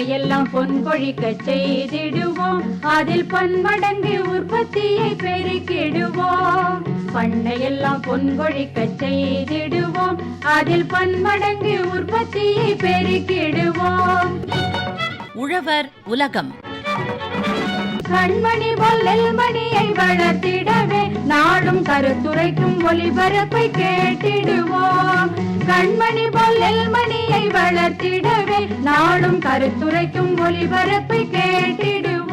பண்ணையெல்லாம் பொன் கொழிக்க செய்திடுவோம், அதில் பன்மடங்கு உற்பத்தியை பெருக்கிடுவோம். பண்ணையெல்லாம் பொன் கொழிக்க செய்திடுவோம், அதில் பன்மடங்கு உற்பத்தியை பெருக்கிடுவோம். உழவர் உலகம். கண்மணி பொல்லில் மணியை வளர்த்திடவே நாடும் கருத்துரைக்கும் ஒளிபரப்பை கேட்டிடுவோம். கண்மணி பொல்லில் மணியை வளர்த்திடவே நாடும் கருத்துரைக்கும் ஒளிபரப்பை கேட்டிடுவோம்.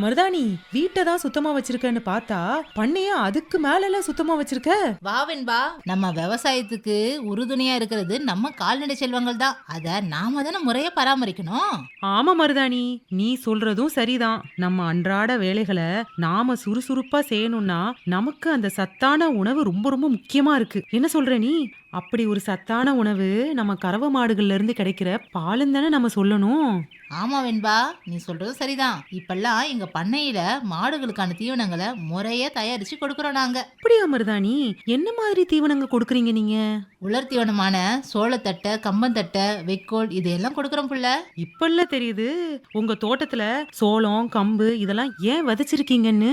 மருதாணி, வீட்டை தான் சுத்தமா வச்சிருக்கன்னு பார்த்தா பண்ணைய அதுக்கு மேல எல்லாம் சுத்தமா வச்சிருக்க. வாவென்பா, நம்ம விவசாயத்துக்கு உறுதுணையா இருக்கிறது நம்ம கால்நடை செல்வங்கள் தான். அத நாம தானே முறைய பராமரிக்கணும். ஆமா மருதாணி, நீ சொல்றதும் சரிதான். நம்ம அன்றாட வேலைகளை நாம சுறுசுறுப்பா செய்யணும்னா நமக்கு அந்த சத்தான உணவு ரொம்ப ரொம்ப முக்கியமா இருக்கு. என்ன சொல்ற நீ? அப்படி ஒரு சத்தான உணவு நம்ம கறவை மாடுகள்ல இருந்து கிடைக்கிற பாலும் தானே நம்ம சொல்லணும். ஆமா வெண்பா, நீ சொல்றது சரிதான். இப்பெல்லாம் எங்க பண்ணையில மாடுகளுக்கான தீவனங்களை முறைய தயாரிச்சு கொடுக்கறோம் நாங்க. அப்படியா மருதாணி? என்ன மாதிரி தீவனங்கள் கொடுக்குறீங்க நீங்க? உலர் தீவனமான சோளத்தட்டை, கம்பந்தட்டை, வைக்கோல் இதெல்லாம் கொடுக்கறோம் புள்ள. இப்பெல்லாம் தெரியுது உங்க தோட்டத்துல சோளம், கம்பு இதெல்லாம் ஏன் விதைச்சிருக்கீங்கன்னு.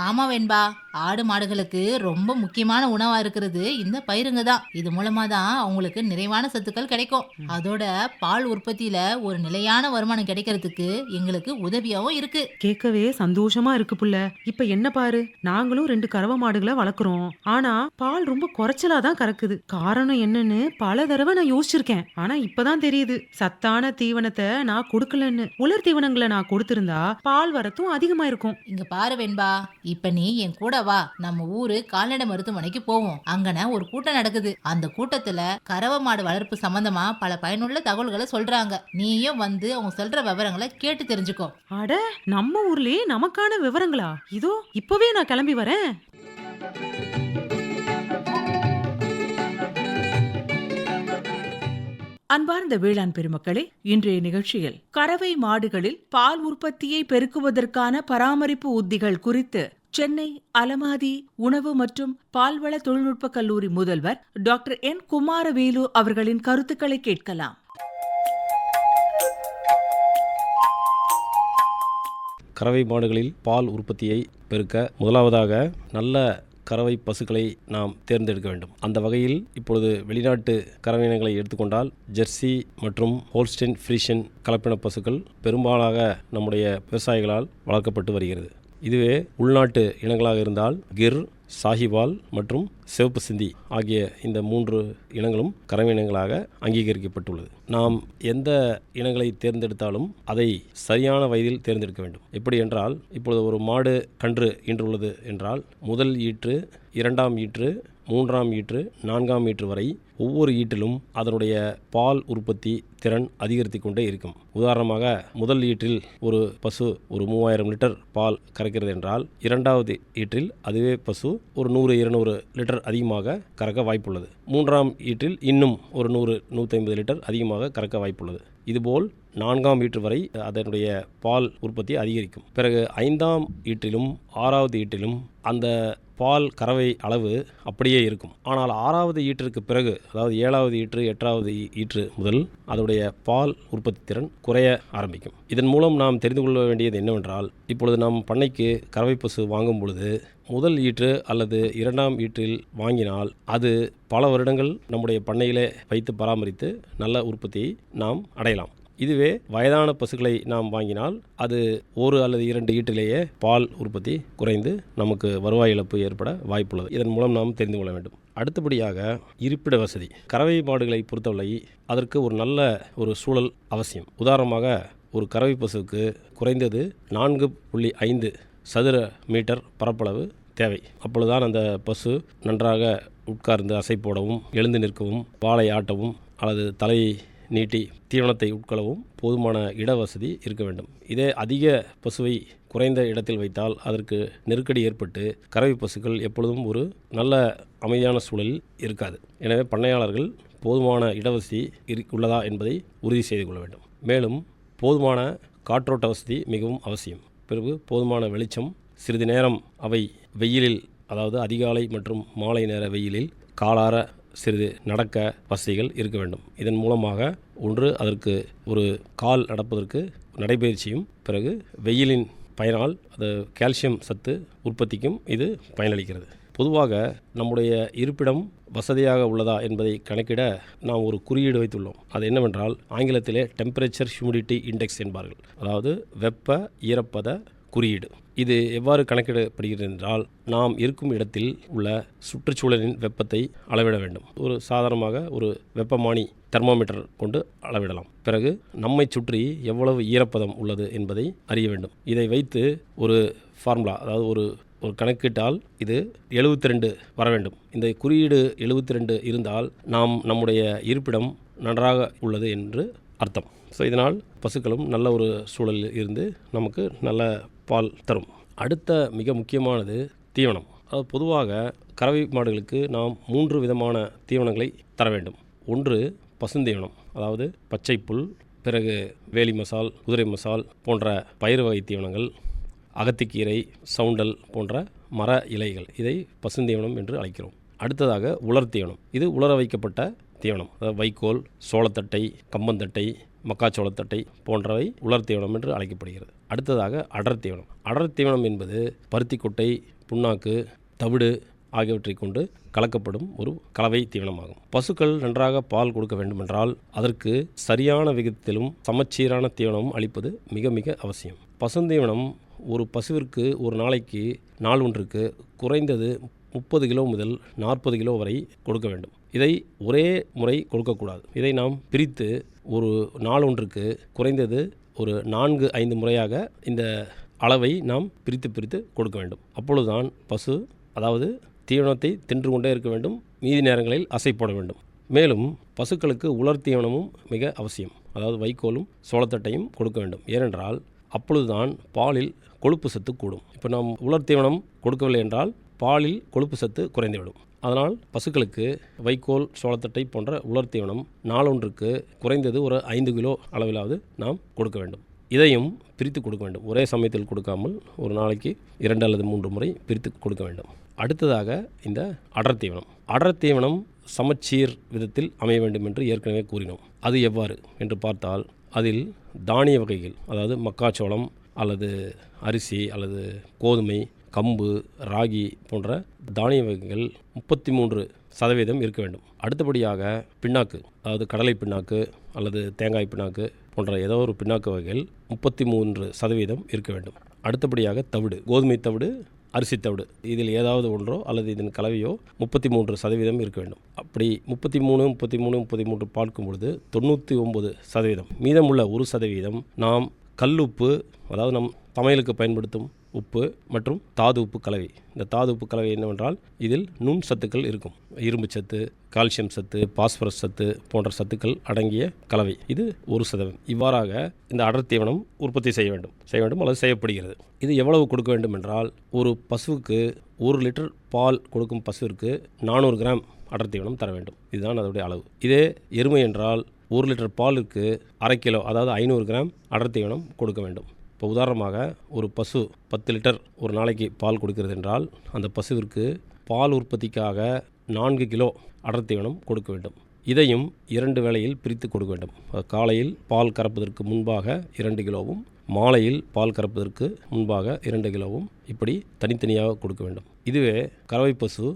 ஆமா வெண்பா, ஆடு மாடுகளுக்கு ரொம்ப முக்கியமான உணவா இருக்கிறது இந்த பயிருங்க தான். இது மூலமா தான் அவங்களுக்கு நிறைவான சத்துக்கள் கிடைக்கும். அதோட பால் உற்பத்தியில ஒரு நிலையான வருமானம் கிடைக்கிறதுக்கு எங்களுக்கு உதவியாவும் இருக்கு. கேட்கவே சந்தோஷமா இருக்கு புள்ள. இப்ப என்ன பாரு, நாங்களும் 2 கறவை மாடுகளை வளர்க்குறோம். ஆனா பால் ரொம்ப குறைச்சலா தான் கறக்குது. காரணம் என்னன்னு பல தடவை நான் யோசிச்சிருக்கேன். ஆனா இப்பதான் தெரியுது, சத்தான தீவனத்தை நான் கொடுக்கலன்னு. உலர் தீவனங்களை நான் கொடுத்திருந்தா பால் வரத்தும் அதிகமா இருக்கும். இங்க பாரு வெண்பா, இப்ப நீ என் கூட வா, நம்ம ஊரு கால்நடை மருத்துவமனைக்கு போவோம். அங்கன ஒரு கூட்டம் நடக்குது. அந்த கூட்டத்துல கறவை மாடு வளர்ப்பு சம்பந்தமா பல பயனுள்ள தகவல்களை சொல்றாங்க. நீயும் வந்து அவங்க சொல்ற விவரங்களை கேட்டு தெரிஞ்சுக்கோ. அட, நம்ம ஊர்லயே நமக்கான விவரங்களா? இதோ இப்பவே நான் கிளம்பி வரேன். அன்பார்ந்த வேளாண் பெருமக்களே, இன்றைய நிகழ்ச்சியில் கறவை மாடுகளில் பால் உற்பத்தியை பெருக்குவதற்கான பராமரிப்பு உத்திகள் குறித்து சென்னை அலமாதி உணவு மற்றும் பால்வள தொழில்நுட்ப கல்லூரி முதல்வர் டாக்டர் என் குமாரவேலு அவர்களின் கருத்துக்களை கேட்கலாம். கறவை மாடுகளில் பால் உற்பத்தியை பெருக்க முதலாவதாக நல்ல கறவை பசுக்களை நாம் தேர்ந்தெடுக்க வேண்டும். அந்த வகையில் இப்பொழுது வெளிநாட்டு கறவை இனங்களை எடுத்துக்கொண்டால் ஜெர்சி மற்றும் ஹோல்ஸ்டைன் ஃப்ரீஷன் கலப்பின பசுக்கள் பெரும்பாலாக நம்முடைய விவசாயிகளால் வளர்க்கப்பட்டு வருகிறது. இதுவே உள்நாட்டு இனங்களாக இருந்தால் கிர், சாஹிவால் மற்றும் சிவப்பு சிந்தி ஆகிய இந்த 3 இனங்களும் கறவை இனங்களாக அங்கீகரிக்கப்பட்டுள்ளது. நாம் எந்த இனங்களை தேர்ந்தெடுத்தாலும் அதை சரியான வயதில் தேர்ந்தெடுக்க வேண்டும். எப்படி என்றால், இப்பொழுது ஒரு மாடு கன்று ஈன்றுள்ளது என்றால் முதல் ஈற்று, 2ஆம் ஈற்று, 3ஆம் ஈற்று, 4ஆம் ஈற்று வரை ஒவ்வொரு ஈற்றிலும் அதனுடைய பால் உற்பத்தி திறன் அதிகரித்து கொண்டே இருக்கும். உதாரணமாக முதல் ஈற்றில் ஒரு பசு ஒரு 3000 லிட்டர் பால் கறக்கிறது என்றால் 2வது ஈற்றில் அதுவே பசு ஒரு 100-200 லிட்டர் அதிகமாக கறக்க வாய்ப்புள்ளது. 3ஆம் ஈற்றில் இன்னும் ஒரு 100-150 லிட்டர் அதிகமாக கறக்க வாய்ப்புள்ளது. இதுபோல் 4ஆம் ஈற்று வரை அதனுடைய பால் உற்பத்தி அதிகரிக்கும். பிறகு 5ஆம் ஈற்றிலும் 6வது ஈற்றிலும் அந்த பால் கறவை அளவு அப்படியே இருக்கும். ஆனால் 6வது ஈற்றிற்கு பிறகு, அதாவது 7வது ஈற்று, 8வது ஈற்று முதல் அதனுடைய பால் உற்பத்தி திறன் குறைய ஆரம்பிக்கும். இதன் மூலம் நாம் தெரிந்து கொள்ள வேண்டியது என்னவென்றால், இப்பொழுது நாம் பண்ணைக்கு கறவை பசு வாங்கும் பொழுது முதல் ஈற்று அல்லது 2ஆம் ஈற்றில் வாங்கினால் அது பல வருடங்கள் நம்முடைய பண்ணையிலே வைத்து பராமரித்து நல்ல உற்பத்தியை நாம் அடையலாம். இதுவே வயதான பசுக்களை நாம் வாங்கினால் அது 1 அல்லது 2 ஈட்டிலேயே பால் உற்பத்தி குறைந்து நமக்கு வருவாய் இழப்பு ஏற்பட வாய்ப்புள்ளது. இதன் மூலம் நாம் தெரிந்து கொள்ள வேண்டும். அடுத்தபடியாக இருப்பிட வசதி. கறவை மாடுகளை பொறுத்தவரை அதற்கு ஒரு நல்ல ஒரு சூழல் அவசியம். உதாரணமாக ஒரு கறவை பசுவுக்கு குறைந்தது 4.5 சதுர மீட்டர் பரப்பளவு தேவை. அப்பொழுதுதான் அந்த பசு நன்றாக உட்கார்ந்து அசை போடவும், எழுந்து நிற்கவும், வாளை ஆட்டவும் அல்லது தலையை நீட்டி தீவனத்தை உட்கொள்ளவும் போதுமான இடவசதி இருக்க வேண்டும். இதே அதிக பசுவை குறைந்த இடத்தில் வைத்தால் அதற்கு நெருக்கடி ஏற்பட்டு கறவை பசுக்கள் எப்பொழுதும் ஒரு நல்ல அமைதியான சூழலில் இருக்காது. எனவே பண்ணையாளர்கள் போதுமான இடவசதி உள்ளதா என்பதை உறுதி செய்து கொள்ள வேண்டும். மேலும் போதுமான காற்றோட்ட வசதி மிகவும் அவசியம். பிறகு போதுமான வெளிச்சம். சிறிது நேரம் அவை வெயிலில், அதாவது அதிகாலை மற்றும் மாலை நேர வெயிலில் காலார சிறிது நடக்க வசதிகள் இருக்க வேண்டும். இதன் மூலமாக ஒன்று அதற்கு ஒரு கால் நடப்பதற்கு நடைபயிற்சியும், பிறகு வெயிலின் பயனால் அது கால்சியம் சத்து உற்பத்திக்கும் இது பயனளிக்கிறது. பொதுவாக நம்முடைய இருப்பிடம் வசதியாக உள்ளதா என்பதை கணக்கிட நாம் ஒரு குறியீடு வைத்துள்ளோம். அது என்னவென்றால் ஆங்கிலத்திலே டெம்பரேச்சர் ஹியூமிடிட்டி இண்டெக்ஸ் என்பார்கள். அதாவது வெப்ப ஈரப்பத குறியீடு. இது எவ்வாறு கணக்கிடப்படுகிறது என்றால், நாம் இருக்கும் இடத்தில் உள்ள சுற்றுச்சூழலின் வெப்பத்தை அளவிட வேண்டும். ஒரு சாதாரணமாக ஒரு வெப்பமானி தெர்மோமீட்டர் கொண்டு அளவிடலாம். பிறகு நம்மை சுற்றி எவ்வளவு ஈரப்பதம் உள்ளது என்பதை அறிய வேண்டும். இதை வைத்து ஒரு ஃபார்முலா, அதாவது ஒரு கணக்கிட்டால் இது 72 வர வேண்டும். இந்த குறியீடு 72 இருந்தால் நாம் நம்முடைய இருப்பிடம் நன்றாக உள்ளது என்று அர்த்தம். ஸோ இதனால் பசுக்களும் நல்ல ஒரு சூழலில் இருந்து நமக்கு நல்ல பால் தரும். அடுத்த மிக முக்கியமானது தீவனம். அது பொதுவாக கறவை மாடுகளுக்கு நாம் 3 விதமான தீவனங்களை தர வேண்டும். ஒன்று பசுந்தீவனம், அதாவது பச்சை புல், பிறகு வேலி மசால், குதிரை மசால் போன்ற பயிர் வகை தீவனங்கள், அகத்திக்கீரை, சவுண்டல் போன்ற மர இலைகள், இதை பசுந்தீவனம் என்று அழைக்கிறோம். அடுத்ததாக உலர் தீவனம். இது உலர வைக்கப்பட்ட தீவனம். அதாவது வைக்கோல், சோளத்தட்டை, கம்பந்தட்டை, மக்காச்சோளத்தட்டை போன்றவை உலர் தீவனம் என்று அழைக்கப்படுகிறது. அடுத்ததாக அடர் தீவனம். அடர் தீவனம் என்பது பருத்தி கொட்டை, புண்ணாக்கு, தவிடு ஆகியவற்றை கொண்டு கலக்கப்படும் ஒரு கலவை தீவனமாகும். பசுக்கள் நன்றாக பால் கொடுக்க வேண்டுமென்றால் அதற்கு சரியான விகிதத்திலும் சமச்சீரான தீவனமும் அளிப்பது மிக மிக அவசியம். பசுந்தீவனம் ஒரு பசுவிற்கு ஒரு நாளைக்கு நாள் ஒன்றுக்கு குறைந்தது 30 கிலோ முதல் 40 கிலோ வரை கொடுக்க வேண்டும். இதை ஒரே முறை கொடுக்கக்கூடாது. இதை நாம் பிரித்து ஒரு நாள் ஒன்றுக்கு குறைந்தது ஒரு 4-5 முறையாக இந்த அளவை நாம் பிரித்து கொடுக்க வேண்டும். அப்பொழுதுதான் பசு, அதாவது தீவனத்தை தின்று கொண்டே இருக்க வேண்டும், மீதி நேரங்களில் அசை போட வேண்டும். மேலும் பசுக்களுக்கு உலர் தீவனமும் மிக அவசியம். அதாவது வைக்கோலும் சோளத்தட்டையும் கொடுக்க வேண்டும். ஏனென்றால் அப்பொழுதுதான் பாலில் கொழுப்பு சத்து கூடும். இப்போ நாம் உலர் தீவனம் கொடுக்கவில்லை என்றால் பாலில் கொழுப்பு சத்து குறைந்துவிடும். அதனால் பசுக்களுக்கு வைக்கோல், சோளத்தட்டை போன்ற உலர் தீவனம் நாளொன்றுக்கு குறைந்தது ஒரு 5 கிலோ அளவிலாவது நாம் கொடுக்க வேண்டும். இதையும் பிரித்து கொடுக்க வேண்டும். ஒரே சமயத்தில் கொடுக்காமல் ஒரு நாளைக்கு 2 அல்லது 3 முறை பிரித்து கொடுக்க வேண்டும். அடுத்ததாக இந்த அடர் தீவனம். அடர் தீவனம் சமச்சீர் விதத்தில் அமைய வேண்டும் என்று ஏற்கனவே கூறினோம். அது எவ்வாறு என்று பார்த்தால், அதில் தானிய வகைகள், அதாவது மக்காச்சோளம் அல்லது அரிசி அல்லது கோதுமை, கம்பு, ராகி போன்ற தானிய வகைகள் 33% இருக்க வேண்டும். அடுத்தபடியாக பிண்ணாக்கு, அதாவது கடலை பிண்ணாக்கு அல்லது தேங்காய் பிண்ணாக்கு போன்ற ஏதோ ஒரு பிண்ணாக்கு வகைகள் 33% இருக்க வேண்டும். அடுத்தபடியாக தவிடு, கோதுமை தவிடு, அரிசி தவிடு, இதில் ஏதாவது ஒன்றோ அல்லது இதன் கலவையோ 33% இருக்க வேண்டும். அப்படி 33 பார்க்கும் பொழுது 99%, மீதமுள்ள 1% நாம் கல்லுப்பு, அதாவது நம் சமையலுக்கு பயன்படுத்தும் உப்பு மற்றும் தாது உப்பு கலவை. இந்த தாது உப்பு கலவை என்னவென்றால் இதில் நுண் சத்துக்கள் இருக்கும். இரும்பு சத்து, கால்சியம் சத்து, பாஸ்பரஸ் சத்து போன்ற சத்துக்கள் அடங்கிய கலவை. இது 1%. இவ்வாறாக இந்த அடர் தீவனம் உற்பத்தி செய்ய வேண்டும் அல்லது செய்யப்படுகிறது. இது எவ்வளவு கொடுக்க வேண்டும் என்றால், ஒரு பசுவுக்கு 1 லிட்டர் பால் கொடுக்கும் பசுவிற்கு 400 கிராம் அடர் தீவனம் தர வேண்டும். இதுதான் அதோடைய அளவு. இதே எருமை என்றால் 1 லிட்டர் பாலுக்கு 1/2 கிலோ, அதாவது 500 கிராம் அடர் தீவனம் கொடுக்க வேண்டும். இப்போ உதாரணமாக ஒரு பசு 10 லிட்டர் ஒரு நாளைக்கு பால் கொடுக்கிறது என்றால் அந்த பசுவிற்கு பால் உற்பத்திக்காக 4 கிலோ அடர் தீவனம் கொடுக்க வேண்டும். இதையும் 2 வேளையில் பிரித்து கொடுக்க வேண்டும். காலையில் பால் கறப்பதற்கு முன்பாக 2 கிலோவும், மாலையில் பால் கறப்பதற்கு முன்பாக 2 கிலோவும், இப்படி தனித்தனியாக கொடுக்க வேண்டும். இதுவே கறவை பசு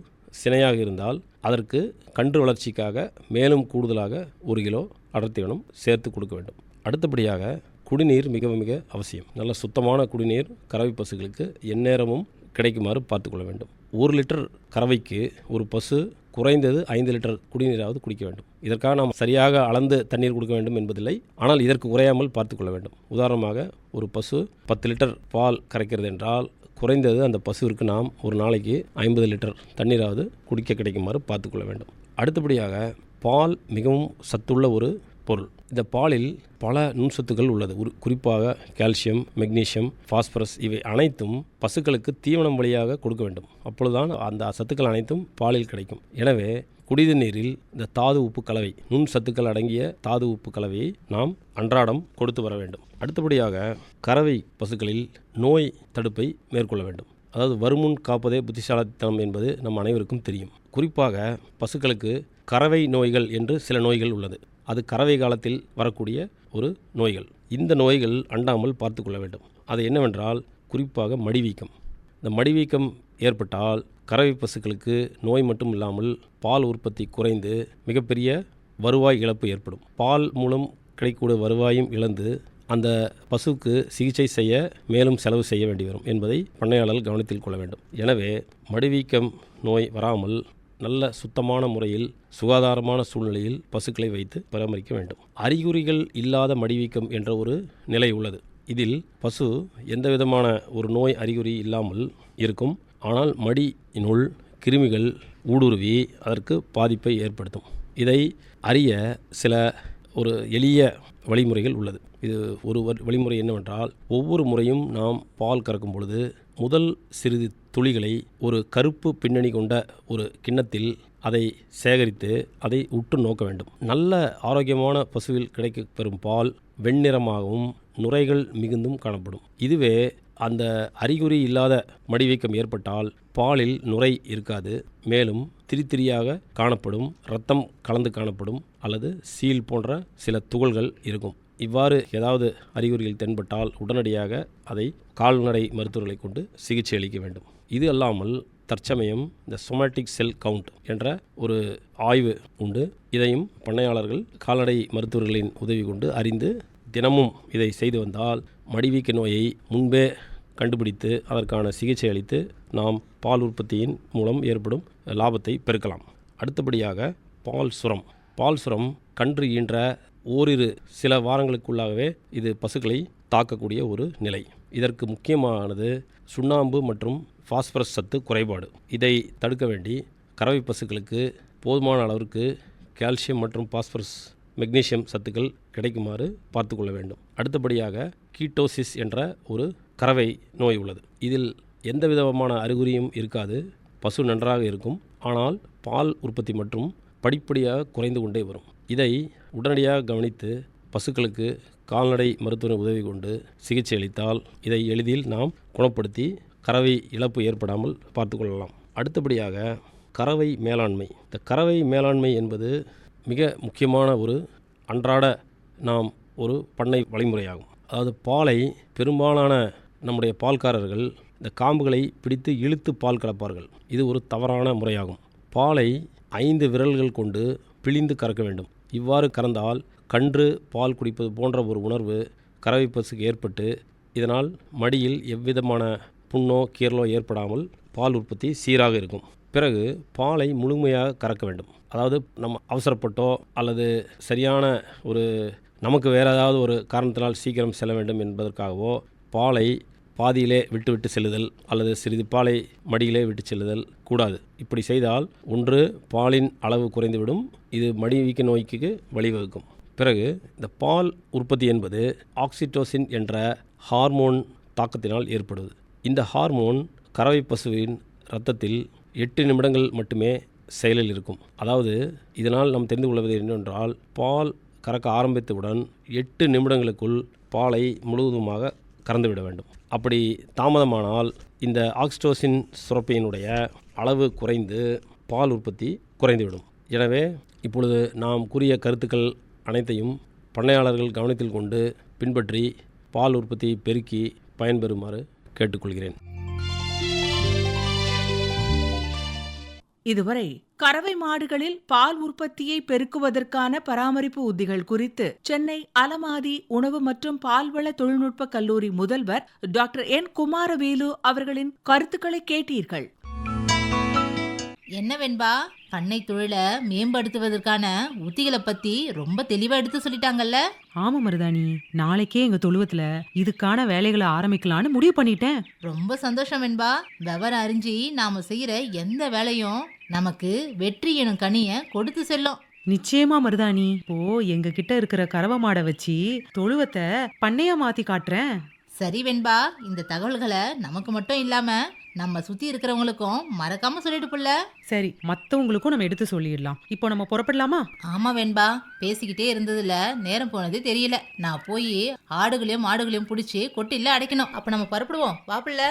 சினையாக இருந்தால் அதற்கு கன்று வளர்ச்சிக்காக மேலும் கூடுதலாக 1 கிலோ அடர் தீவனம் சேர்த்து கொடுக்க வேண்டும். அடுத்தபடியாக குடிநீர் மிக மிக அவசியம். நல்ல சுத்தமான குடிநீர் கறவை பசுகளுக்கு எந்நேரமும் கிடைக்குமாறு பார்த்துக்கொள்ள வேண்டும். 1 லிட்டர் கறவைக்கு ஒரு பசு குறைந்தது 5 லிட்டர் குடிநீராவது குடிக்க வேண்டும். இதற்காக நாம் சரியாக அளந்து தண்ணீர் கொடுக்க வேண்டும் என்பதில்லை, ஆனால் இதற்கு குறையாமல் பார்த்துக்கொள்ள வேண்டும். உதாரணமாக ஒரு பசு 10 லிட்டர் பால் கறக்கிறது என்றால் குறைந்தது அந்த பசுவிற்கு நாம் ஒரு நாளைக்கு 50 லிட்டர் தண்ணீராவது குடிக்க கிடைக்குமாறு பார்த்துக்கொள்ள வேண்டும். அடுத்தபடியாக பால் மிகவும் சத்துள்ள ஒரு பொருள். இந்த பாலில் பல நுண்சத்துக்கள் உள்ளது. குறிப்பாக கால்சியம், மெக்னீசியம், பாஸ்பரஸ், இவை அனைத்தும் பசுக்களுக்கு தீவனம் வழியாக கொடுக்க வேண்டும். அப்பொழுதுதான் அந்த சத்துக்கள் அனைத்தும் பாலில் கிடைக்கும். எனவே குடிநீரில் இந்த தாது உப்பு கலவை, நுண் சத்துக்கள் அடங்கிய தாது உப்பு கலவையை நாம் அன்றாடம் கொடுத்து வர வேண்டும். அடுத்தபடியாக கறவை பசுக்களில் நோய் தடுப்பை மேற்கொள்ள வேண்டும். அதாவது வருமுன் காப்பதே புத்திசாலித்தனம் என்பது நம் அனைவருக்கும் தெரியும். குறிப்பாக பசுக்களுக்கு கறவை நோய்கள் என்று சில நோய்கள் உள்ளது. அது கறவை காலத்தில் வரக்கூடிய ஒரு நோய்கள். இந்த நோய்கள் அண்டாமல் பார்த்து கொள்ள வேண்டும். அது என்னவென்றால் குறிப்பாக மடிவீக்கம். இந்த மடிவீக்கம் ஏற்பட்டால் கறவை பசுக்களுக்கு நோய் மட்டும் இல்லாமல் பால் உற்பத்தி குறைந்து மிகப்பெரிய வருவாய் இழப்பு ஏற்படும். பால் மூலம் கிடைக்கக்கூடிய வருவாயும் இழந்து அந்த பசுவுக்கு சிகிச்சை செய்ய மேலும் செலவு செய்ய வேண்டி வரும் என்பதை பண்ணையாளர்கள் கவனத்தில் கொள்ள வேண்டும். எனவே மடிவீக்கம் நோய் வராமல் நல்ல சுத்தமான முறையில் சுகாதாரமான சூழ்நிலையில் பசுக்களை வைத்து பராமரிக்க வேண்டும். அறிகுறிகள் இல்லாத மடிவீக்கம் என்ற ஒரு நிலை உள்ளது. இதில் பசு எந்த விதமான ஒரு நோய் அறிகுறி இல்லாமல் இருக்கும். ஆனால் மடியினுள் கிருமிகள் ஊடுருவி அதற்கு பாதிப்பை ஏற்படுத்தும். இதை அறிய சில ஒரு எளிய வழிமுறைகள் உள்ளது. இது ஒரு வழிமுறை என்னவென்றால், ஒவ்வொரு முறையும் நாம் பால் கறக்கும் பொழுது முதல் சிறிது துளிகளை ஒரு கருப்பு பின்னணி கொண்ட ஒரு கிண்ணத்தில் அதை சேகரித்து அதை உற்று நோக்க வேண்டும். நல்ல ஆரோக்கியமான பசுவில் கிடைக்கப்பெறும் பால் வெண்ணிறமாகவும் நுரைகள் மிகுந்தும் காணப்படும். இதுவே அந்த அறிகுறி இல்லாத மடிவீக்கம் ஏற்பட்டால் பாலில் நுரை இருக்காது, மேலும் திரியாக காணப்படும், இரத்தம் கலந்து காணப்படும் அல்லது சீல் போன்ற சில துகள்கள் இருக்கும். இவ்வாறு ஏதாவது அறிகுறிகள் தென்பட்டால் உடனடியாக அதை கால்நடை மருத்துவர்களை கொண்டு சிகிச்சை அளிக்க வேண்டும். இது அல்லாமல் தற்சமயம் இந்த சொமேட்டிக் செல் கவுண்ட் என்ற ஒரு ஆய்வு உண்டு. இதையும் பண்ணையாளர்கள் கால்நடை மருத்துவர்களின் உதவி கொண்டு அறிந்து தினமும் இதை செய்து வந்தால் மடிவீக்க நோயை முன்பே கண்டுபிடித்து அதற்கான சிகிச்சை அளித்து நாம் பால் உற்பத்தியின் மூலம் ஏற்படும் லாபத்தை பெருக்கலாம். அடுத்தபடியாக பால் சுரம் கன்று ஈன்ற ஓரிரு சில வாரங்களுக்குள்ளாகவே இது பசுக்களை தாக்கக்கூடிய ஒரு நிலை. இதற்கு முக்கியமானது சுண்ணாம்பு மற்றும் பாஸ்பரஸ் சத்து குறைபாடு. இதை தடுக்க வேண்டி கறவை பசுக்களுக்கு போதுமான அளவிற்கு கால்சியம் மற்றும் பாஸ்பரஸ் மெக்னீசியம் சத்துக்கள் கிடைக்குமாறு பார்த்து கொள்ள வேண்டும். அடுத்தபடியாக கீட்டோசிஸ் என்ற ஒரு கறவை நோய் உள்ளது. இதில் எந்த விதமான அறிகுறியும் இருக்காது, பசு நன்றாக இருக்கும். ஆனால் பால் உற்பத்தி மற்றும் படிப்படியாக குறைந்து கொண்டே வரும். இதை உடனடியாக கவனித்து பசுக்களுக்கு கால்நடை மருத்துவ உதவி கொண்டு சிகிச்சை அளித்தால் இதை எளிதில் நாம் குணப்படுத்தி கறவை இழப்பு ஏற்படாமல் பார்த்து கொள்ளலாம். அடுத்தபடியாக கறவை மேலாண்மை. இந்த கறவை மேலாண்மை என்பது மிக முக்கியமான ஒரு அன்றாட நாம் ஒரு பண்ணை வழிமுறையாகும். அதாவது பாலை பெரும்பாலான நம்முடைய பால்காரர்கள் இந்த காம்புகளை பிடித்து இழுத்து பால் கலப்பார்கள். இது ஒரு தவறான முறையாகும். பாலை 5 விரல்கள் கொண்டு பிழிந்து கறக்க வேண்டும். இவ்வாறு கறந்தால் கன்று பால் குடிப்பது போன்ற ஒரு உணர்வு கறவை பசுக்கு ஏற்பட்டு இதனால் மடியில் எவ்விதமான புண்ணோ கீரலோ ஏற்படாமல் பால் உற்பத்தி சீராக இருக்கும். பிறகு பாலை முழுமையாக கறக்க வேண்டும். அதாவது நம்ம அவசரப்பட்டோ அல்லது சரியான ஒரு நமக்கு வேறு ஏதாவது ஒரு காரணத்தினால் சீக்கிரம் செல்ல வேண்டும் என்பதற்காகவோ பாலை பாதியிலே விட்டு செல்லுதல் அல்லது சிறிது பாலை மடியிலே விட்டு செல்லுதல் கூடாது. இப்படி செய்தால் ஒன்று பாலின் அளவு குறைந்துவிடும், இது மடிவீக்க நோய்க்கு வழிவகுக்கும். பிறகு இந்த பால் உற்பத்தி என்பது ஆக்சிடோசின் என்ற ஹார்மோன் தாக்கத்தினால் ஏற்படுவது. இந்த ஹார்மோன் கறவை பசுவின் இரத்தத்தில் 8 நிமிடங்கள் மட்டுமே செயலில் இருக்கும். அதாவது இதனால் நாம் தெரிந்து கொள்வது என்னவென்றால், பால் கறக்க ஆரம்பித்தவுடன் 8 நிமிடங்களுக்குள் பாலை முழுவதுமாக கறந்துவிட வேண்டும். அப்படி தாமதமானால் இந்த ஆக்சிடோசின் சுரப்பியினுடைய அளவு குறைந்து பால் உற்பத்தி குறைந்துவிடும். எனவே இப்பொழுது நாம் கூறிய கருத்துக்கள் அனைத்தையும் பண்ணையாளர்கள் கவனத்தில் கொண்டு பின்பற்றி பால் உற்பத்தியை பெருக்கி பயன்பெறுமாறு கேட்டுக்கொள்கிறேன். இதுவரை கறவை மாடுகளில் பால் உற்பத்தியை பெருக்குவதற்கான பராமரிப்பு உத்திகள் குறித்து சென்னை அலமாதி உணவு மற்றும் பால்வள தொழில்நுட்ப கல்லூரி முதல்வர் டாக்டர் என் குமாரவேலு அவர்களின் கருத்துக்களை கேட்டீர்கள். என்ன வெண்பா, பண்ணை தொழிலை மேம்படுத்துவதற்கான உத்திகளை பத்தி ரொம்ப தெளிவா எடுத்து சொல்லிட்டாங்கல்ல. ஆமா மருதாணி, நாளைக்கே எங்க தொழுவத்துல இதுக்கான வேலைகளை ஆரம்பிக்கலான்னு முடிவு பண்ணிட்டேன். ரொம்ப சந்தோஷம் வெண்பா. விவரம் அறிஞ்சு நாம செய்யற எந்த வேலையும் நமக்கு வெற்றி எனும் கனிய கொடுத்து செல்லும். நிச்சயமா மருதாணி, இப்போ எங்க கிட்ட இருக்கிற கறவை மாடை வச்சு தொழுவத்தை பண்ணையா மாத்தி காட்டுறேன். சரி வெண்பா, இந்த தகவல்களை நமக்கு மட்டும் இல்லாம நம்ம சுத்தி இருக்கிறவங்களுக்கும் மறக்காம சொல்லிட்டு புள்ள. சரி, மத்தவங்களுக்கும் நம்ம எடுத்து சொல்லிடலாம். இப்போ நம்ம புறப்படலாமா? ஆமா வெண்பா, பேசிக்கிட்டே இருந்ததுல நேரம் போனது தெரியல. நான் போய் ஆடுகளையும் மாடுகளையும் பிடிச்சி கொட்டில அடைக்கணும். அப்ப நம்ம புறப்படுவோம். வா புள்ள.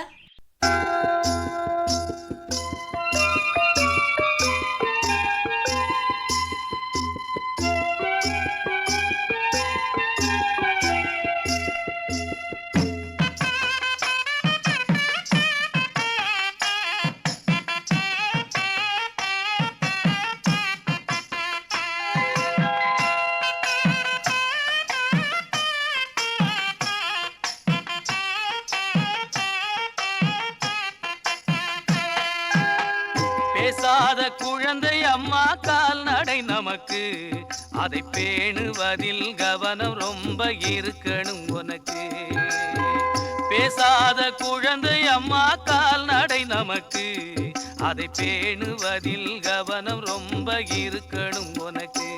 பேசாத குழந்தை அம்மா கால்நடை நமக்கு, அதை பேணுவதில் கவனம் ரொம்ப இருக்கணும் உனக்கு. பேசாத குழந்தை அம்மா கால்நடை நமக்கு, அதை பேணுவதில் கவனம் ரொம்ப இருக்கணும் உனக்கு.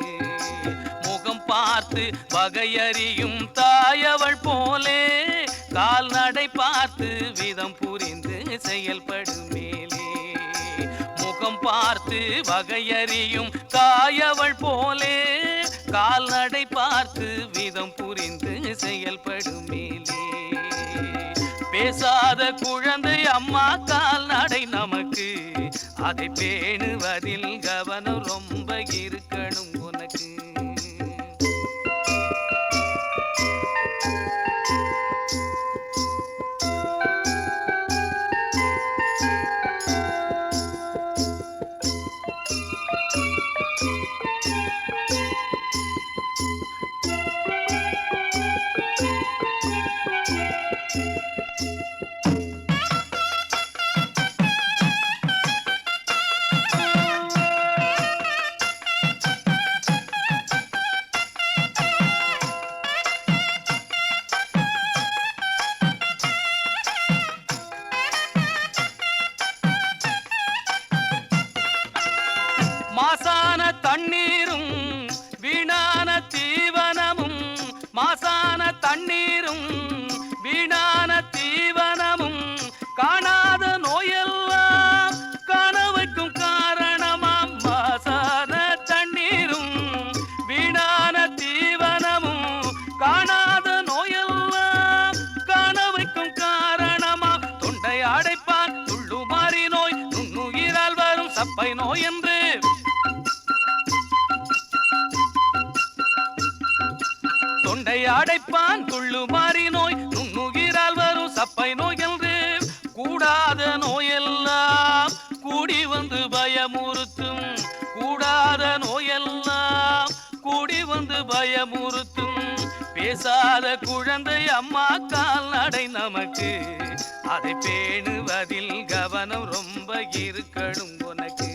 முகம் பார்த்து வகையறியும் தாயவள் போலே, கால்நடை பார்த்து விதம் புரிந்து செயல்படும் மேலே. முகம் பார்த்து வகையறியும் தாயவள் போலே, கால்நடை பார்த்து விதம் புரிந்து செயல்படும் மேலே. பேசாத குழந்தை அம்மா கால்நடை நமக்கு, அதை பேணுவதில் கவனம் ரொம்ப இருக்கணும் உனக்கு. மாசான தண்ணீரும் வீணான தீவனமும், மாசான தண்ணீரும் வீணான தீவனமும், காணாத நோயெல்லாம் கனவுக்கும் காரணமாம். மாசான தண்ணீரும் வீணான தீவனமும், காணாத நோயெல்லாம் கனவுக்கும் காரணமாம். தொண்டை அடைப்பான் துள்ளுமாறி நோய், நுண்ணுயிரால் வரும் சப்பை நோய் என்று, தொண்டை அடைப்பான் துள்ளுமாறி நோய், நுண்ணுயிரால் வரும் சப்பை நோய் என்று, கூடாத நோயெல்லாம் கூடி வந்து பயமுறுத்தும். கூடாத நோயெல்லாம் கூடி வந்து பயமுறுத்தும். பேசாத குழந்தை அம்மா கால்நடை நமக்கு, அதை பேணுவதில் கவனம் ரொம்ப இருக்கணும் உனக்கு.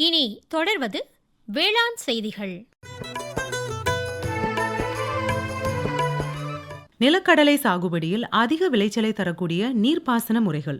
இனி தொடர்வது வேளாண் செய்திகள். நிலக்கடலை சாகுபடியில் அதிக விளைச்சலை தரக்கூடிய நீர்ப்பாசன முறைகள்.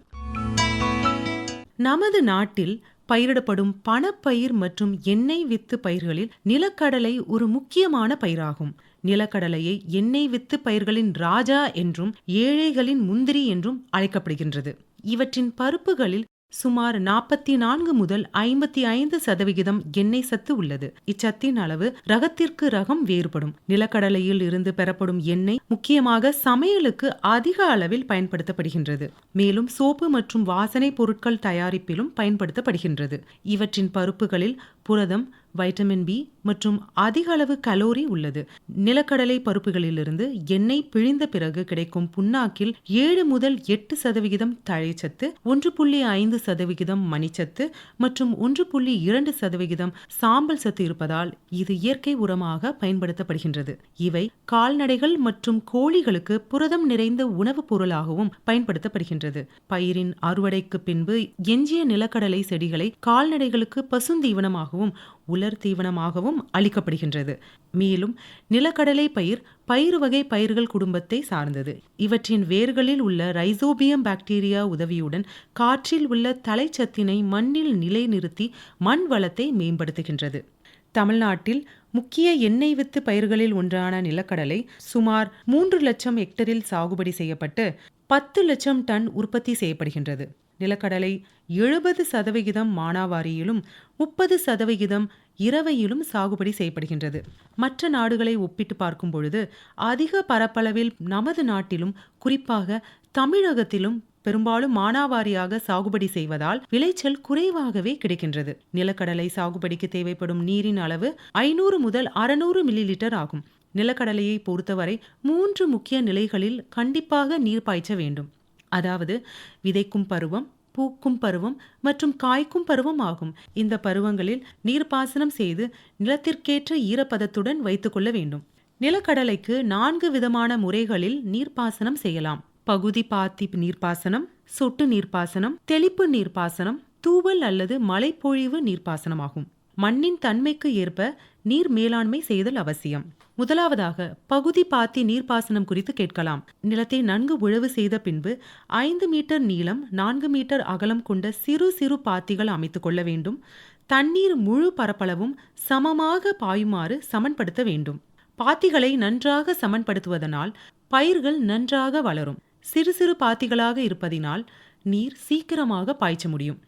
நமது நாட்டில் பயிரிடப்படும் பணப்பயிர் மற்றும் எண்ணெய் வித்து பயிர்களில் நிலக்கடலை ஒரு முக்கியமான பயிராகும். நிலக்கடலையை எண்ணெய் வித்து பயிர்களின் ராஜா என்றும் ஏழைகளின் முந்திரி என்றும் அழைக்கப்படுகின்றது. இவற்றின் பருப்புகளில் சுமார் 44 முதல் 55% எண்ணெய் சத்து உள்ளது. இச்சத்தின் அளவு ரகத்திற்கு ரகம் வேறுபடும். நிலக்கடலையில் இருந்து பெறப்படும் எண்ணெய் முக்கியமாக சமையலுக்கு அதிக அளவில் பயன்படுத்தப்படுகின்றது. மேலும் சோப்பு மற்றும் வாசனை பொருட்கள் தயாரிப்பிலும் பயன்படுத்தப்படுகின்றது. இவற்றின் பருப்புகளில் புரதம், வைட்டமின் பி மற்றும் அதிக அளவு கலோரி உள்ளது. நிலக்கடலை பருப்புகளிலிருந்து எண்ணெய் பிழிந்த பிறகு கிடைக்கும் புண்ணாக்கில் 7 முதல் 8% தழைச்சத்து, 1.5% மணிச்சத்து மற்றும் 1.2% சாம்பல் சத்து இருப்பதால் இது இயற்கை உரமாக பயன்படுத்தப்படுகின்றது. இவை கால்நடைகள் மற்றும் கோழிகளுக்கு புரதம் நிறைந்த உணவுப் பொருளாகவும் பயன்படுத்தப்படுகின்றது. பயிரின் அறுவடைக்கு பின்பு எஞ்சிய நிலக்கடலை செடிகளை கால்நடைகளுக்கு பசுந்தீவனமாகவும் உலர் தீவனமாகவும் அளிக்கப்படுகின்றது. மேலும் நிலக்கடலை பயிர் வகை பயிர்கள் குடும்பத்தை சார்ந்தது. இவற்றின் வேர்களில் உள்ள ரைசோபியம் பாக்டீரியா உதவியுடன் காற்றில் உள்ள தலைச்சத்தினை மண்ணில் நிலைநிறுத்தி மண் வளத்தை மேம்படுத்துகின்றது. தமிழ்நாட்டில் முக்கிய எண்ணெய் வித்து பயிர்களில் ஒன்றான நிலக்கடலை சுமார் 3 லட்சம் ஹெக்டரில் சாகுபடி செய்யப்பட்டு 10 லட்சம் டன் உற்பத்தி செய்யப்படுகின்றது. நிலக்கடலை 70% மானாவாரியிலும் 30% இரவையிலும் சாகுபடி செய்யப்படுகின்றது. மற்ற நாடுகளை ஒப்பிட்டு பார்க்கும் பொழுது அதிக பரப்பளவில் நமது நாட்டிலும் குறிப்பாக தமிழகத்திலும் பெரும்பாலும் மானாவாரியாக சாகுபடி செய்வதால் விளைச்சல் குறைவாகவே கிடைக்கின்றது. நிலக்கடலை சாகுபடிக்கு தேவைப்படும் நீரின் அளவு 500 முதல் 600 மில்லிலிட்டர் ஆகும். நிலக்கடலையை பொறுத்தவரை 3 முக்கிய நிலைகளில் கண்டிப்பாக நீர் பாய்ச்ச வேண்டும். அதாவது விதைக்கும் பருவம், பூக்கும் பருவம் மற்றும் காய்க்கும் பருவம் ஆகும். இந்த பருவங்களில் நீர்ப்பாசனம் செய்து நிலத்திற்கேற்ற ஈரப்பதத்துடன் வைத்துக்கொள்ள வேண்டும். நிலக்கடலைக்கு 4 விதமான முறைகளில் நீர்ப்பாசனம் செய்யலாம். பகுதி பாத்தி நீர்ப்பாசனம், சொட்டு நீர்ப்பாசனம், தெளிப்பு நீர்ப்பாசனம், தூவல் அல்லது மழைப்பொழிவு நீர்ப்பாசனம் ஆகும். மண்ணின் தன்மைக்கு ஏற்ப நீர் மேலாண்மை செய்தல் அவசியம். முதலாவதாக பகுதி பாத்தி நீர்ப்பாசனம் குறித்து கேட்கலாம். நிலத்தை நன்கு உழவு செய்த பின்பு 5 மீட்டர் நீளம் 4 மீட்டர் அகலம் கொண்ட சிறு சிறு பாத்திகள் அமைத்துக் கொள்ள வேண்டும். தண்ணீர் முழு பரப்பளவும் சமமாக பாயுமாறு சமன்படுத்த வேண்டும். பாத்திகளை நன்றாக சமன்படுத்துவதனால் பயிர்கள் நன்றாக வளரும். சிறு சிறு பாத்திகளாக இருப்பதினால் நீர் சீக்கிரமாக பாய்ச்ச முடியும்.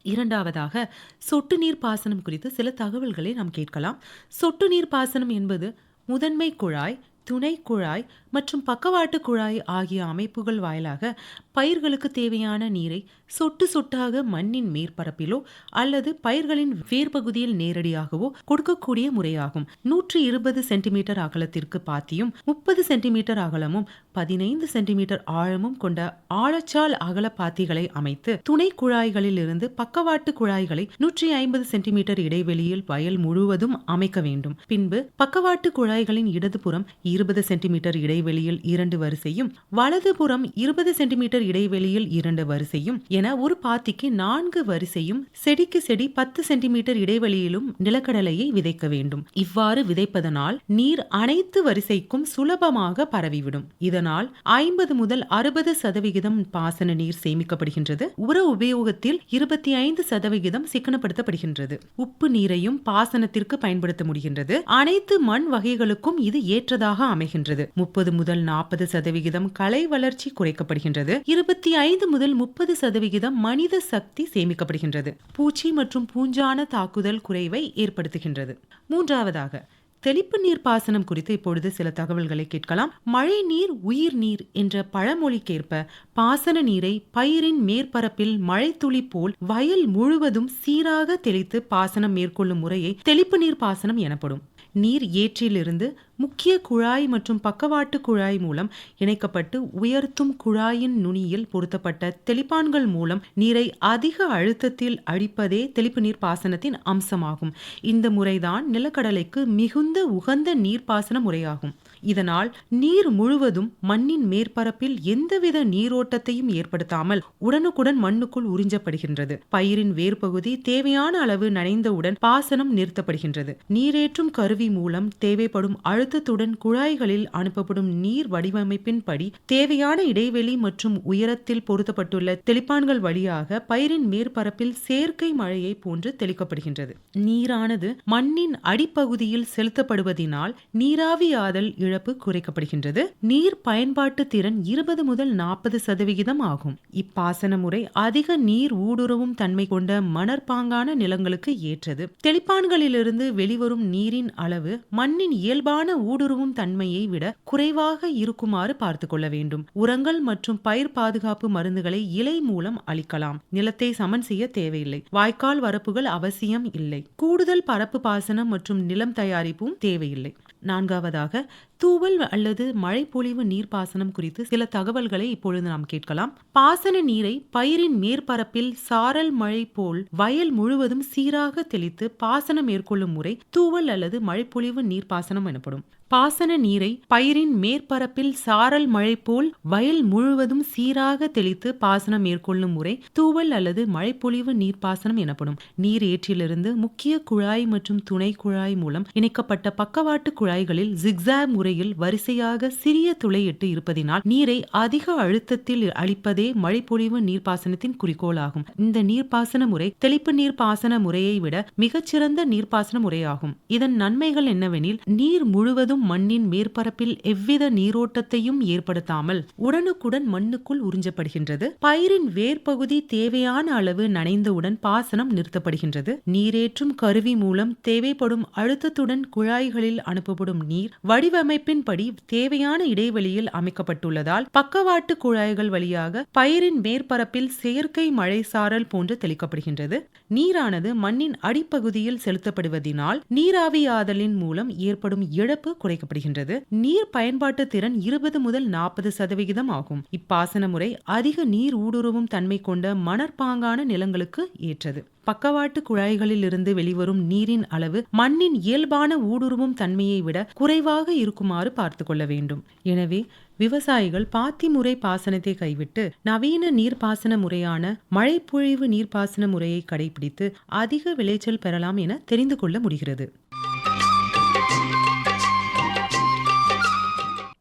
இரண்டாவதாக சொட்டு நீர் பாசனம் குறித்து சில தகவல்களை நாம் கேட்கலாம். சொட்டு நீர் பாசனம் என்பது முதன்மை குழாய், துணை குழாய் மற்றும் பக்கவாட்டு குழாய் ஆகிய அமைப்புகள் வாயிலாக பயிர்களுக்கு தேவையான நீரை சொட்டு சொட்டாக மண்ணின் மேற்பரப்பிலோ அல்லது பயிர்களின் வேர்பகுதியில் நேரடியாகவோ கொடுக்கக்கூடிய முறையாகும். 120 சென்டிமீட்டர் அகலத்திற்கு பாத்தியும் 30 சென்டிமீட்டர் அகலமும் 15 சென்டிமீட்டர் ஆழமும் கொண்ட ஆழச்சால் அகல பாத்திகளை அமைத்து துணை குழாய்களில் இருந்து பக்கவாட்டு குழாய்களை 150 சென்டிமீட்டர் இடைவெளியில் வயல் முழுவதும் அமைக்க வேண்டும். பின்பு பக்கவாட்டு குழாய்களின் இடதுபுறம் 20 சென்டிமீட்டர் இடைவெளியில் 2 வரிசையும் வலதுபுறம் 20 சென்டிமீட்டர் இடைவெளியில் 2 வரிசையும் என ஒரு பாத்திக்கு 4 வரிசையும் செடிக்கு செடி 10 சென்டிமீட்டர் இடைவெளியிலும் நிலக்கடலையை விதைக்க வேண்டும். இவ்வாறு விதைப்பதனால் நீர் அனைத்து வரிசைக்கும் சுலபமாக பரவிவிடும். இதனால் 50 முதல் 60% பாசன நீர் சேமிக்கப்படுகின்றது. உர உபயோகத்தில் 25% சிக்கனப்படுத்தப்படுகின்றது. உப்பு நீரையும் பாசனத்திற்கு பயன்படுத்த முடிகின்றது. அனைத்து மண் வகைகளுக்கும் இது ஏற்றதாக அமைகின்றது. 30 முதல் 40% களை வளர்ச்சி குறைக்கப்படுகின்றது. 25 முதல் 30% மனித சக்தி சேமிக்கப்படுகின்றது. பூச்சி மற்றும் பூஞ்சான தாக்குதல் குறைவை ஏற்படுத்துகின்றது. மூன்றாவதாக தெளிப்பு நீர் பாசனம் குறித்து இப்பொழுது சில தகவல்களை கேட்கலாம். மழை நீர் உயிர் நீர் என்ற பழமொழிக்கேற்ப பாசன நீரை பயிரின் மேற்பரப்பில் மழை துளி போல் வயல் முழுவதும் சீராக தெளித்து பாசனம் மேற்கொள்ளும் முறையை தெளிப்பு நீர் பாசனம் எனப்படும். நீர் ஏற்றிலிருந்து முக்கிய குழாய் மற்றும் பக்கவாட்டு குழாய் மூலம் இணைக்கப்பட்டு உயர்த்தும் குழாயின் நுனியில் பொருத்தப்பட்ட தெளிப்பான்கள் மூலம் நீரை அதிக அழுத்தத்தில் அடிப்பதே தெளிப்பு நீர் பாசனத்தின் அம்சமாகும். இந்த முறைதான் நிலக்கடலைக்கு மிகுந்த உகந்த நீர்ப்பாசன முறையாகும். இதனால் நீர் முழுவதும் மண்ணின் மேற்பரப்பில் எந்தவித நீரோட்டத்தையும் ஏற்படுத்தாமல் உடனுக்குடன் மண்ணுக்குள் உறிஞ்சப்படுகின்றது. பயிரின் வேர்பகுதி தேவையான அளவு நனைந்தவுடன் பாசனம் நிறுத்தப்படுகின்றது. நீரேற்றும் கருவி மூலம் தேவைப்படும் அழுத்தத்துடன் குழாய்களில் அனுப்பப்படும் நீர் வடிவமைப்பின்படி தேவையான இடைவெளி மற்றும் உயரத்தில் பொருத்தப்பட்டுள்ள தெளிப்பான்கள் வழியாக பயிரின் மேற்பரப்பில் செயற்கை மழையை போன்று தெளிக்கப்படுகின்றது. நீரானது மண்ணின் அடிப்பகுதியில் செலுத்தப்படுவதனால் நீராவியாதல் இழப்பு குறைக்கப்படுகின்றது. நீர் பயன்பாட்டு திறன் 20 முதல் 40% ஆகும். இப்பாசன முறை அதிக நீர் ஊடுருவும் தன்மை கொண்ட மணற்பாங்கான நிலங்களுக்கு ஏற்றது. தெளிப்பான்களிலிருந்து வெளிவரும் நீரின் அளவு மண்ணின் இயல்பான ஊடுருவும் தன்மையை விட குறைவாக இருக்குமாறு பார்த்து கொள்ள வேண்டும். உரங்கள் மற்றும் பயிர் பாதுகாப்பு மருந்துகளை இலை மூலம் அளிக்கலாம். நிலத்தை சமன் செய்ய தேவையில்லை. வாய்க்கால் வரப்புகள் அவசியம் இல்லை. கூடுதல் பரப்பு பாசனம் மற்றும் நிலம் தயாரிப்பும் தேவையில்லை. நான்காவதாக தூவல் அல்லது மழைப்பொழிவு நீர்ப்பாசனம் குறித்து சில தகவல்களை இப்பொழுது நாம் கேட்கலாம். பாசன நீரை பயிரின் மேற்பரப்பில் சாரல் மழை போல் வயல் முழுவதும் சீராக தெளித்து பாசனம் மேற்கொள்ளும் முறை தூவல் அல்லது மழைப்பொழிவு நீர்ப்பாசனம் எனப்படும். பாசன நீரை பயிரின் மேற்பரப்பில் சாரல் மழை போல் வயல் முழுவதும் சீராக தெளித்து பாசனம் மேற்கொள்ளும் முறை தூவல் அல்லது மழைப்பொழிவு நீர்ப்பாசனம் எனப்படும். நீர் ஏற்றிலிருந்து முக்கிய குழாய் மற்றும் துணை குழாய் மூலம் இணைக்கப்பட்ட பக்கவாட்டு குழாய்களில் ஜிக்ஸாக் முறையில் வரிசையாக சிறிய துளையிட்டு இருப்பதினால் நீரை அதிக அழுத்தத்தில் அளிப்பதே மழைப்பொழிவு நீர்ப்பாசனத்தின் குறிக்கோளாகும். இந்த நீர்ப்பாசன முறை தெளிப்பு நீர்ப்பாசன முறையை விட மிகச்சிறந்த நீர்ப்பாசன முறையாகும். இதன் நன்மைகள் என்னவெனில் நீர் முழுவதும் மூலம் மண்ணின் மேற்பரப்பில் எவ்வித நீரோட்டத்தையும் ஏற்படுத்தாமல் உடனுக்குடன் மண்ணுக்குள் உறிஞ்சப்படுகின்றது. பயிரின் வேர்பகுதி தேவையான அளவு நனைந்தவுடன் பாசனம் நிறுத்தப்படுகின்றது. நீரேற்றும் கருவி மூலம் தேவைப்படும் அழுத்தத்துடன் குழாய்களில் அனுப்பப்படும் நீர் வடிவமைப்பின்படி தேவையான இடைவெளியில் அமைக்கப்பட்டுள்ளதால் பக்கவாட்டு குழாய்கள் வழியாக பயிரின் மேற்பரப்பில் செயற்கை மழை சாரல் போன்று தெளிக்கப்படுகின்றது. நீரானது மண்ணின் அடிப்பகுதியில் செலுத்தப்படுவதனால் நீராவியாதலின் மூலம் ஏற்படும் இழப்பு குறைக்கப்படுகின்றது. நீர் பயன்பாட்டு திறன் 20 முதல் 40% ஆகும். இப்பாசன முறை அதிக நீர் ஊடுருவும் தன்மை கொண்ட மணற்பாங்கான நிலங்களுக்கு ஏற்றது. பக்கவாட்டு குழாய்களில் இருந்து வெளிவரும் நீரின் அளவு மண்ணின் இயல்பான ஊடுருவும் தன்மையை விட குறைவாக இருக்குமாறு பார்த்து கொள்ள வேண்டும். எனவே விவசாயிகள் பாத்தி முறை பாசனத்தை கைவிட்டு நவீன நீர்ப்பாசன முறையான மழைப்பொழிவு நீர்ப்பாசன முறையை கடைபிடித்து அதிக விளைச்சல் பெறலாம் என தெரிந்து கொள்ள முடிகிறது.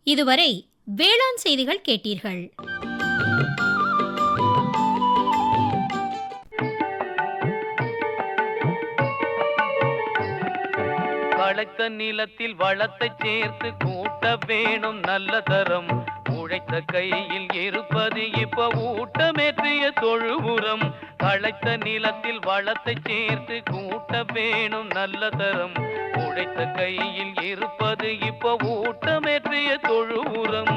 இதுவரை வேளாண் செய்திகள் கேட்டீர்கள். களைத்த நிலத்தில் வளத்தை சேர்த்து கூட்ட வேணும் நல்ல தரம். உழைத்த கையில் இருப்பது இப்ப ஊட்டமேற்றிய தொழு உரம். களைத்த நிலத்தில் வளத்தை சேர்த்து கூட்ட வேணும் நல்ல தரம். உழைத்த கையில் இருப்பது இப்ப ஊட்டமேற்றிய தொழு உரம்.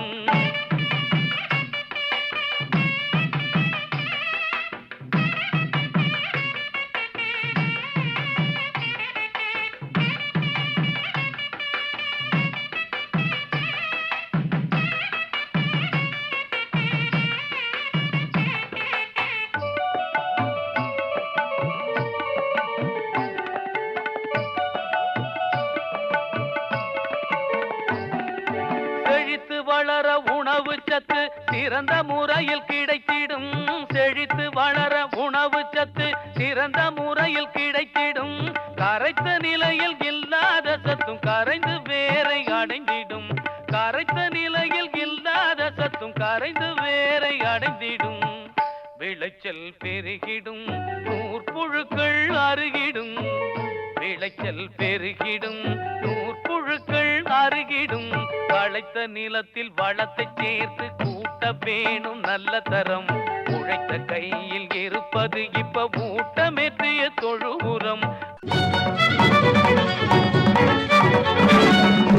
செழித்து வளர உணவு சத்து சிறந்த முறையில் கிடைத்திடும். செழித்து வளர உணவு சத்து சிறந்த முறையில் கிடைத்திடும். கரைத்த நிலையில் இல்லாத சத்தும் கரைந்து வேரை அடைந்திடும். கரைத்த நிலையில் இல்லாத சத்தும் கரைந்து வேரை அடைந்திடும். விளைச்சல் பெருகிடும், நூற்புழுக்கள் அருகிடும். விளைச்சல் பெருகிடும், நூற்புழுக்கள் அருகிடும். களைத்த நிலத்தில் வளத்தை சேர்த்து கூட்ட வேணும் நல்ல தரம். உழைத்த கையில் இருப்பது இப்ப ஊட்டமேற்றிய தொழு உரம்.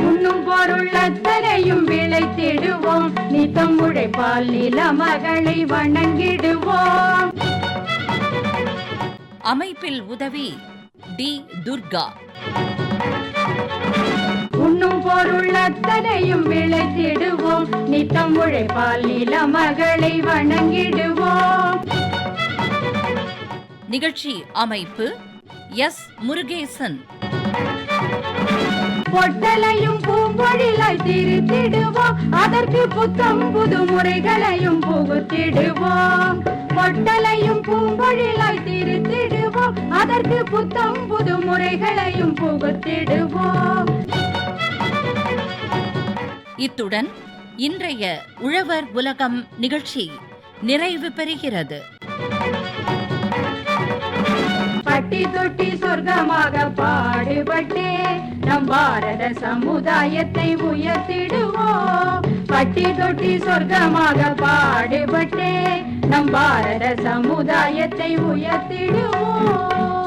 உண்ணும் பொருள் அத்தனையும் விளைத்திடுவோம். நித்தம் உழைப்பால் நில மகளை வணங்கிடுவோம். அமைப்பில் உதவி டி. துர்கா. உண்ணும் பொருள் அத்தனையும் விளைத்திடுவோம். நித்தம் உழைப்பால் நில மகளை வணங்கிடுவோம். நிகழ்ச்சி அமைப்பு எஸ். முருகேசன். பொட்டலையும் பூம்பொழிலாய் திருத்திடுவோம். அதற்கு புத்தம் புது முறைகளையும் புகுத்திடுவோம். பொட்டலையும் பூம்பொழிலாய் திருத்திடுவோம். அதற்கு புத்தம் புது முறைகளையும் புகுத்திடுவோம். இத்துடன் இன்றைய உழவர் உலகம் நிகழ்ச்சி நிறைவு பெறுகிறது. பட்டி தொட்டி சொர்க்கமாக பாடுபட்டே நம் பாரத சமுதாயத்தை உயர்த்திடுவோம். பட்டி தொட்டி சொர்க்கமாக பாடுபட்டே நம் பாரத சமுதாயத்தை உயர்த்திடுவோம்.